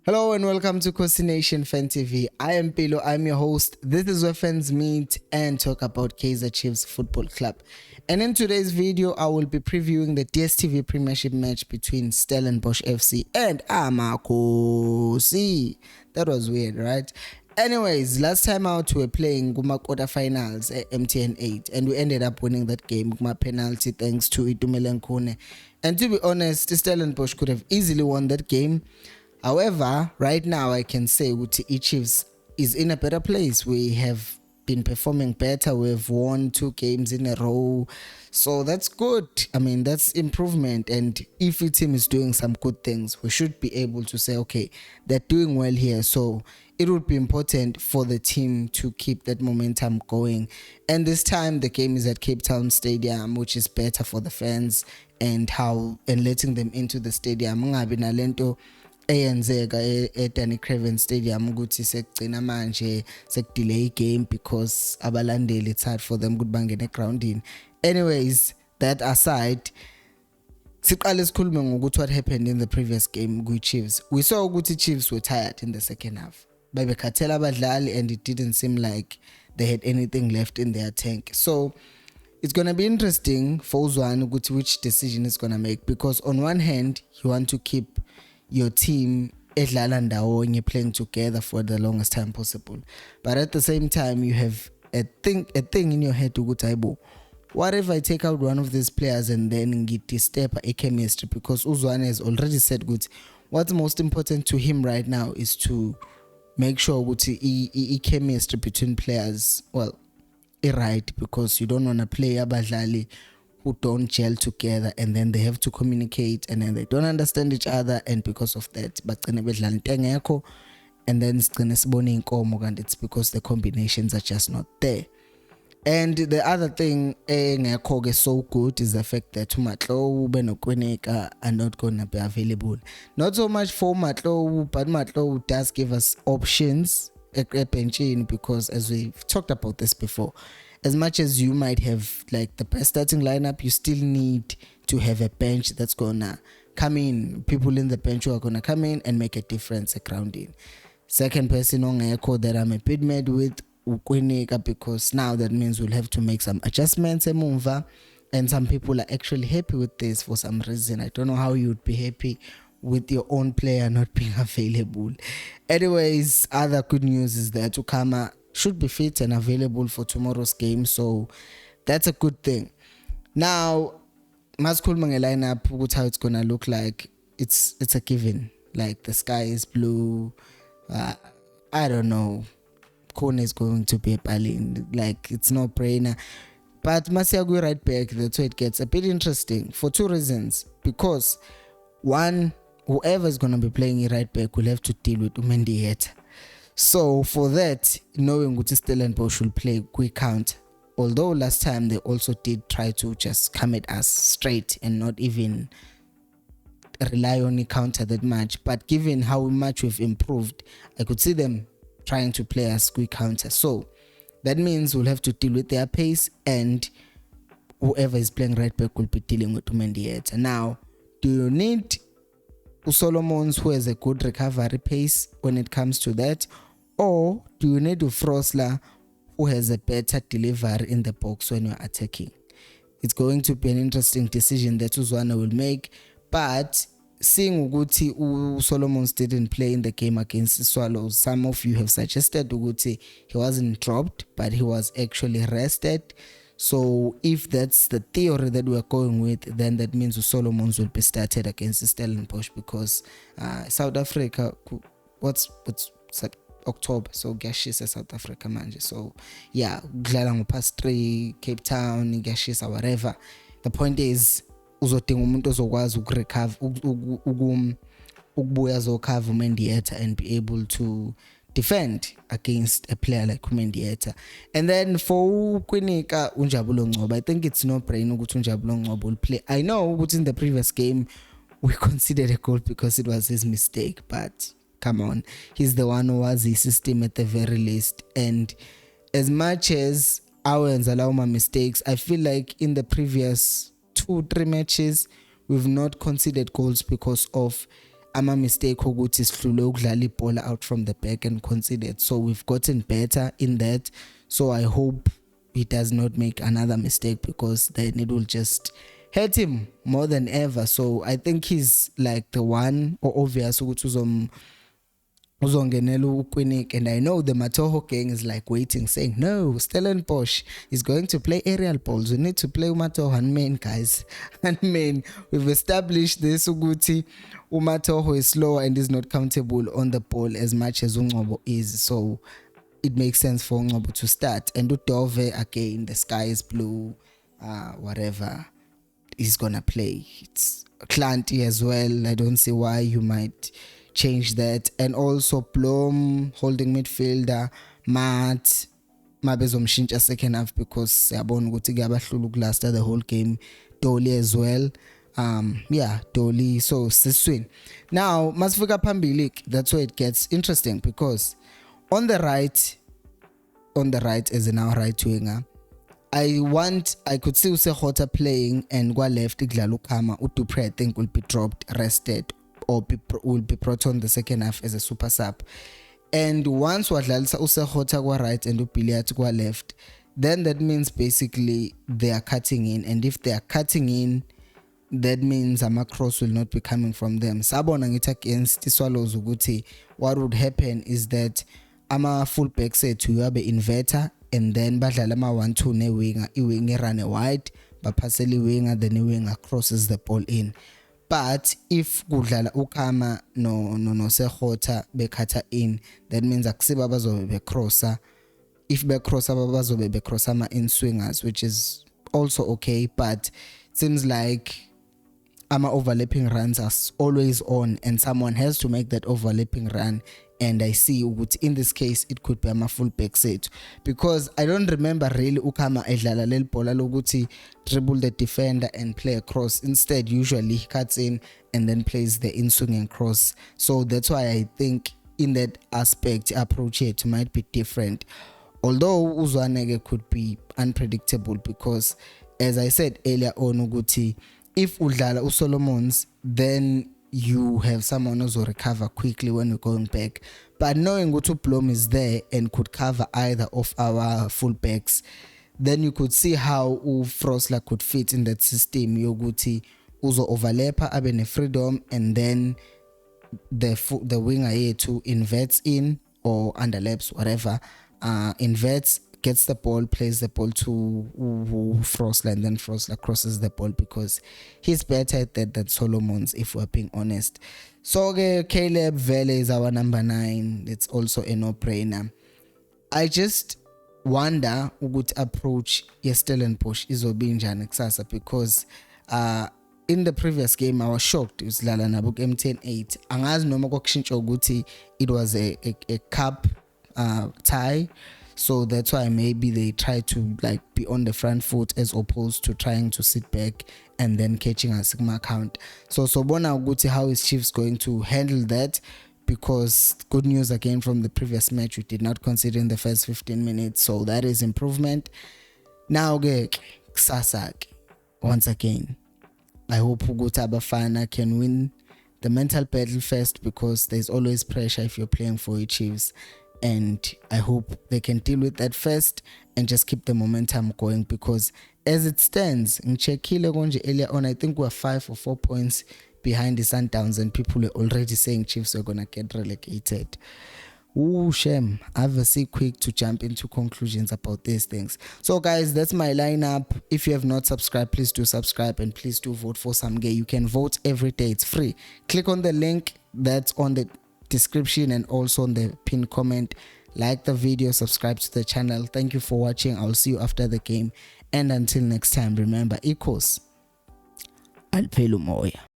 Hello and welcome to Khosi Nation Fan TV. I am Pilo, I'm your host. This is where fans meet and talk about Kaizer Chiefs Football Club. And in today's video, I will be previewing the DSTV Premiership match between Stellenbosch FC and Khosi. That was weird, right? Anyways, last time out we were playing Guma quarterfinals at MTN8 and we ended up winning that game with my penalty thanks to Itumeleng Khune. And to be honest, Stellenbosch could have easily won that game. However, right now I can say Uti Chiefs is in a better place. We have been performing better. We've won 2 games in a row. So that's good. I mean, that's improvement. And if your team is doing some good things, we should be able to say, okay, they're doing well here. So it would be important for the team to keep that momentum going. And this time the game is at Cape Town Stadium, which is better for the fans and letting them into the stadium. eyenzeka eDanny Craven Stadium ukuthi sekugcina manje sekudelay game because abalandeli it's hard for them ukuthi bangene groundini. Anyways, that aside, siqale sikhulume ngokuthi what happened in the previous game with Chiefs. We saw ukuthi Chiefs were tired in the second half. Babekhathela abadlali and it didn't seem like they had anything left in their tank. So it's going to be interesting for Uzwane ukuthi which decision is going to make, because on one hand you want to keep your team edlala ndawonye playing together for the longest time possible, but at the same time you have a thing in your head ukuthi hayibo, what if I take out one of these players and then disturb a chemistry? Because Uzwane has already said good, what's most important to him right now is to make sure ukuthi chemistry between players right, because you don't want to play abadlali who don't gel together and then they have to communicate and then they don't understand each other, and because of that bagcine bedlala into engekho and then sigcine sibone inkomo and it's because the combinations are just not there. And the other thing engekho ke so good is the fact that uMatlowu benoKweneka are not going to be available. Not so much for Matlowu, but Matlowu does give us options at benching, because as we've talked about this before, as much as you might have like the best starting lineup, you still need to have a bench that's gonna come in, people in the bench who are gonna come in and make a difference at grounding. Second person on echo that I'm a bit mad with Ukweneka, because now that means we'll have to make some adjustments and some people are actually happy with this for some reason. I don't know how you would be happy with your own player not being available. Anyways, other good news is that Ukama should be fit and available for tomorrow's game, so that's a good thing. Now, masikhuluma ngelineup, how it's gonna look like, it's a given. Like the sky is blue. I don't know. Khune is going to be a Berlin. Like it's no brainer. But Masiagui right back, that's where it gets a bit interesting for 2 reasons. Because one, whoever is gonna be playing right back will have to deal with Umendieta. So for that, knowing Guti Stellenbosch will play quick count, although last time they also did try to just come at us straight and not even rely on the counter that much, but given how much we've improved, I could see them trying to play us quick counter. So that means we'll have to deal with their pace, and whoever is playing right back will be dealing with Umendieta. Now, do you need Solomons who has a good recovery pace when it comes to that, or do you need Frosler who has a better delivery in the box when you're attacking? It's going to be an interesting decision that Uzwane will make, but seeing Uguti Solomons didn't play in the game against the Swallows, some of you have suggested Uguti he wasn't dropped, but he was actually rested. So if that's the theory that we're going with, then that means Solomons will be started against Stellenbosch, because South Africa, what's October, so gashisa South Africa manje. So yeah, kudlala past 3 Cape Town, gashisa whatever. The point is uzodinga umuntu ozokwazi ukurecover ukubuya zocover Umendieta and be able to defend against a player like Umendieta. And then for Kwinika Unjabulo Ngcobo, I think it's no brainer ukuthi Unjabulo Ngcobo will play. I know that in the previous game we considered a goal because it was his mistake, but come on, he's the one who was his system at the very least. And as much as Owens allow my mistakes, I feel like in the previous 2-3 matches we've not conceded goals because of ama mistake ukuthi sihlule ukudlala ibhola out from the back and conceded. So we've gotten better in that. So I hope he does not make another mistake, because then it will just hurt him more than ever. So I think he's like the one or obvious ukuthi uzongenela uKwinik, and I know the Matoho gang is like waiting, saying no, Stellenbosch is going to play aerial balls, we need to play Matoho. And man, guys, and man, we've established this ukuthi uMatoho is slower and is not comfortable on the ball as much as uNgcobo is, so it makes sense for uNgcobo to start. And uDove, again, the sky is blue, whatever he's gonna play. It's Clanty as well. I don't see why you might change that. And also Blom holding midfielder, Matt mabezomshintsha second half, because siyabona ukuthi kuyabahlula ukulasta the whole game. Dolly as well. Dolly. So siswin. Now masifika phambili, that's where it gets interesting, because on the right as in our right winger, I could see Usekhosa playing, and kwa left idlala uKhama. uDupre I think will be dropped, rested, or will be brought on the second half as a super sub. And once wadlalisa Usekhosa kwa right and uBilliard kwa left, then that means basically they are cutting in, and if they are cutting in, that means ama cross will not be coming from them. Sabona ngithi against iSwallows ukuthi what would happen is that ama full back sethu yabe inverter, and then badlala ama 1-2 ne winger, iwinger run wide, baphasela iwinger, then iwinger crosses the ball in. But if kudlala uKhama no Sekhosa bekhatha in, that means akusiba bazobe becrosser. If becrosser bazobe becrosser ama in swingers, which is also okay, but it seems like ama overlapping runs are always on, and someone has to make that overlapping run. And I see in this case it could be a full back set, because I don't remember really uKhama edlala lel bola lokuthi dribble the defender and play a cross. Instead, usually he cuts in and then plays the in-swing and cross. So that's why I think in that aspect approach it might be different, although Uzwanege could be unpredictable, because as I said earlier on ukuthi if udlala uSolomons, then you have someone who's will recover quickly when we're going back. But knowing Utu Blom is there and could cover either of our full backs, then you could see how Frosler could fit in that system. Yoguti uzo overlapper abene freedom, and then the winger here to inverts in or underlaps, whatever, inverts, gets the ball, plays the ball to Frosler, and then Frosler crosses the ball, because he's better at that than Solomons, if we're being honest. So Caleb Vele is our number 9. It's also a no-brainer. I just wonder what approach Stellenbosch izobe njani kusasa, because in the previous game I was shocked. It was Lala Nabuk M10-8. Angazi noma kokushintsha ukuthi it was a cup tie. So that's why maybe they try to like be on the front foot as opposed to trying to sit back and then catching a Sigma count. So bona ukuthi how is Chiefs going to handle that, because good news again from the previous match, we did not concede in the first 15 minutes, so that is improvement. Now kusasa once again, I hope ukuthi Abafana can win the mental battle first, because there's always pressure if you're playing for your Chiefs. And I hope they can deal with that first and just keep the momentum going, because as it stands, earlier on, I think we're 5 or 4 points behind the Sundowns, and people are already saying Chiefs are gonna get relegated. Ooh, shame. I have a see quick to jump into conclusions about these things. So guys, that's my lineup. If you have not subscribed, please do subscribe, and please do vote for SAMUKELISIWE. You can vote every day, it's free. Click on the link that's on the description and also on the pinned comment. Like the video, subscribe to the channel. Thank you for watching. I'll see you after the game, and until next time, remember, equals alphelo moya.